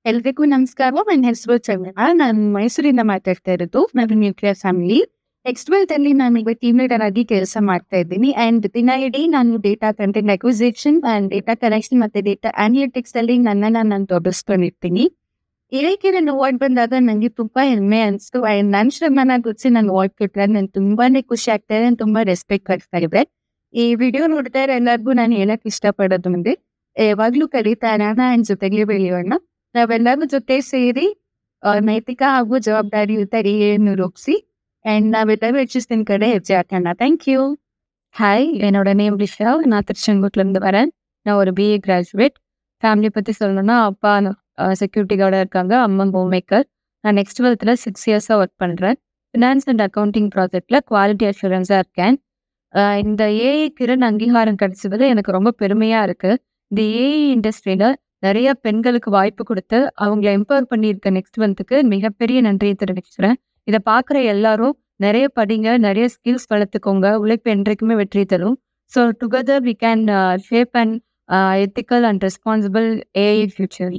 ಎಲ್ರಿಗೂ ನಮಸ್ಕಾರ. ನನ್ನ ಹೆಸರು ಚಂದ್ರನ. ನಾನು ಮೈಸೂರಿಂದ ಮಾತಾಡ್ತಾ ಇರೋದು. ನಾನು ನ್ಯೂಕ್ಲಿಯರ್ ಫ್ಯಾಮಿಲಿ. ಎಕ್ಸ್12 ಅಲ್ಲಿ ನಾನು ಈಗ ಟೀಮ್ ಲೀಡರ್ ಆಗಿ ಕೆಲಸ ಮಾಡ್ತಾ ಇದ್ದೀನಿ. ಅಂಡ್ ದಿನ ಇಡೀ ನಾನು data content acquisition and data collection ಮತ್ತೆ ಡೇಟಾ ಅನಾಲಿಟಿಕ್ಸ್ ಅಲ್ಲಿ ನಾನು ತೊಡಗಿಸ್ಕೊಂಡಿರ್ತೀನಿ. ಇದಕ್ಕೆ ನನ್ನ ಅವಾರ್ಡ್ ಬಂದಾಗ ನನಗೆ ತುಂಬಾ ಹೆಮ್ಮೆ ಅನಿಸ್ತು. ಅಂಡ್ ನನ್ನ ಶ್ರಮನ ಗುರ್ಸಿ ನಾನು ಅವಾರ್ಡ್ ಕೊಟ್ಟರೆ ನನ್ಗೆ ತುಂಬಾನೇ ಖುಷಿ ಆಗ್ತಾ ಇದೆ. ತುಂಬಾ ರೆಸ್ಪೆಕ್ಟ್ ಬರ್ತಾ ಇದೆ. ಈ ವಿಡಿಯೋ ನೋಡ್ತಾ ಇರೋ ಎಲ್ಲರಿಗೂ ನಾನು ಹೇಳಕ್ ಇಷ್ಟಪಡೋದು ಅಂದ್ರೆ ಯಾವಾಗ್ಲೂ ಕಲಿತಾ ಇರೋಣ ಅಂಡ್ ಜೊತೆಗೆ ಬೆಳೆಯೋಣ. ನಾವೆಲ್ಲರೂ ಜೊತೆ ಸೇರಿ ನೈತಿಕ ಹಾಗೂ ಜವಾಬ್ದಾರಿಯುತ ಏನ್ನು ರೂಪಿಸಿ ಅಂಡ್ ನಾವೆಲ್ಲರೂ ಹೆಚ್ಚಿಸ್ತಿನ ಕಡೆ ಹೆಜ್ಜೆ ಹಾಕೋಣ. Thank you. ஹாய், என்னோட நேம் ரிஷா. நான் திருச்செங்கோட்டிலேருந்து வரேன். நான் ஒரு பிஏ கிராஜுவேட். ஃபேமிலி பற்றி சொல்லணும்னா, அப்பா செக்யூரிட்டி கார்டாக இருக்காங்க, அம்மா ஹோம் மேக்கர். நான் நெக்ஸ்ட் டுவெல்த்தில் 6 இயர்ஸாக ஒர்க் பண்ணுறேன். ஃபினான்ஸ் அண்ட் அக்கௌண்டிங் ப்ராஜெக்டில் குவாலிட்டி அஷூரன்ஸாக இருக்கேன். இந்த ஏஐ திறன் அங்கீகாரம் கிடைச்சது எனக்கு ரொம்ப பெருமையாக இருக்குது. இந்த ஏஐ இண்டஸ்ட்ரியில் நிறைய பெண்களுக்கு வாய்ப்பு கொடுத்து அவங்கள எம்பவர் பண்ணியிருக்க நெக்ஸ்ட் மந்த்துக்கு மிகப்பெரிய நன்றியை தெரிவிக்கிறேன். இதை பார்க்குற எல்லாரும் நிறைய படிங்க, நிறைய ஸ்கில்ஸ் வளர்த்துக்கோங்க. உழைப்பு என்றைக்குமே வெற்றி தரும். So together we can shape and ethical and responsible AI future.